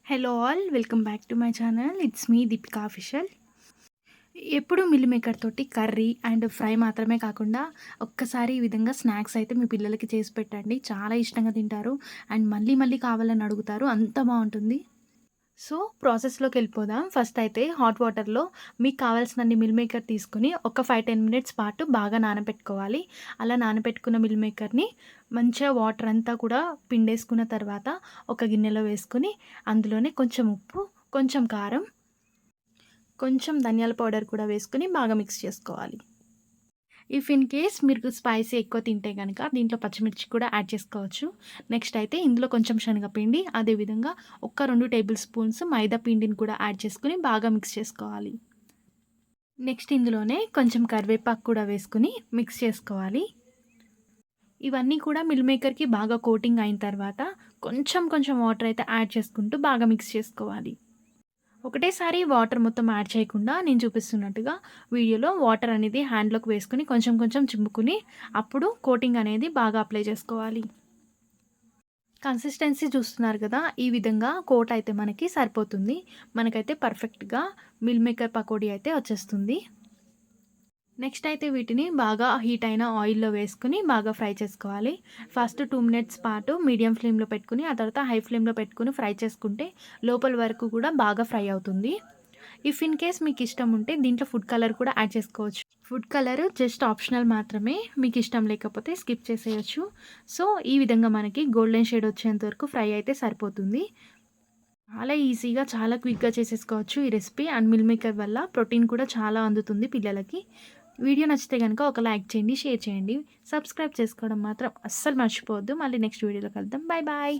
Hello all, welcome back to my channel. It's me Deepika official. ఎప్పుడు meal maker తోటి curry and fry మాత్రమే కాకుండా ఒక్కసారి ఈ విధంగా స్నాక్స్ అయితే మీ పిల్లలకి చేసి పెట్టండి. చాలా ఇష్టంగా తింటారు అండ్ మళ్ళీ మళ్ళీ కావాలని అడుగుతారు. అంత బాగుంటుంది. సో ప్రాసెస్లోకి వెళ్ళిపోదాం. ఫస్ట్ అయితే హాట్ వాటర్లో మీకు కావాల్సినన్ని మిల్ మేకర్ తీసుకొని ఒక 5-10 మినిట్స్ పాటు బాగా నానబెట్టుకోవాలి. అలా నానబెట్టుకున్న మిల్ మేకర్ని మంచిగా వాటర్ అంతా కూడా పిండేసుకున్న తర్వాత ఒక గిన్నెలో వేసుకొని అందులోనే కొంచెం ఉప్పు, కొంచెం కారం, కొంచెం ధనియాల పౌడర్ కూడా వేసుకొని బాగా మిక్స్ చేసుకోవాలి. ఇఫ్ ఇన్ కేస్ మీరు స్పైసీ ఎక్కువ తింటే గనక దీంట్లో పచ్చిమిర్చి కూడా యాడ్ చేసుకోవచ్చు. నెక్స్ట్ అయితే ఇందులో కొంచెం శనగపిండి, అదేవిధంగా ఒక 2 టేబుల్ స్పూన్స్ మైదా పిండిని కూడా యాడ్ చేసుకొని బాగా మిక్స్ చేసుకోవాలి. నెక్స్ట్ ఇందులోనే కొంచెం కరివేపాకు కూడా వేసుకొని మిక్స్ చేసుకోవాలి. ఇవన్నీ కూడా మిల్ మేకర్‌కి బాగా కోటింగ్ అయిన తర్వాత కొంచెం కొంచెం వాటర్ అయితే యాడ్ చేసుకుంటూ బాగా మిక్స్ చేసుకోవాలి. ఒకటేసారి వాటర్ మొత్తం యాడ్ చేయకుండా నేను చూపిస్తున్నట్టుగా వీడియోలో వాటర్ అనేది హ్యాండ్‌లోకి వేసుకొని కొంచెం కొంచెం చిమ్ముకుని అప్పుడు కోటింగ్ అనేది బాగా అప్లై చేసుకోవాలి. కన్సిస్టెన్సీ చూస్తున్నారు కదా! ఈ విధంగా కోట్ అయితే మనకి సరిపోతుంది. మనకైతే పర్ఫెక్ట్‌గా మిల్ మేకర్ పకోడీ అయితే వచ్చేస్తుంది. నెక్స్ట్ అయితే వీటిని బాగా హీట్ అయిన ఆయిల్‌లో వేసుకొని బాగా ఫ్రై చేసుకోవాలి. ఫస్ట్ 2 మినిట్స్ పాటు మీడియం ఫ్లేమ్‌లో పెట్టుకొని, ఆ తర్వాత హై ఫ్లేమ్‌లో పెట్టుకొని ఫ్రై చేసుకుంటే లోపల వరకు కూడా బాగా ఫ్రై అవుతుంది. ఇఫ్ ఇన్ కేస్ మీకు ఇష్టం ఉంటే దీంట్లో ఫుడ్ కలర్ కూడా యాడ్ చేసుకోవచ్చు. ఫుడ్ కలర్ జస్ట్ ఆప్షనల్ మాత్రమే. మీకు ఇష్టం లేకపోతే స్కిప్ చేసేయొచ్చు. సో, ఈ విధంగా మనకి గోల్డెన్ షేడ్ వచ్చేంత వరకు ఫ్రై అయితే సరిపోతుంది. చాలా ఈజీగా, చాలా క్విక్‌గా చేసేసుకోవచ్చు ఈ రెసిపీ. అండ్ మిల్ మేకర్ వల్ల ప్రోటీన్ కూడా చాలా అందుతుంది పిల్లలకి. వీడియో నచ్చితే గనుక ఒక లైక్ చేయండి, షేర్ చేయండి. సబ్స్క్రైబ్ చేసుకోవడం మాత్రం అస్సలు మర్చిపోవద్దు. మళ్ళీ నెక్స్ట్ వీడియోలో కలుద్దాం. Bye bye.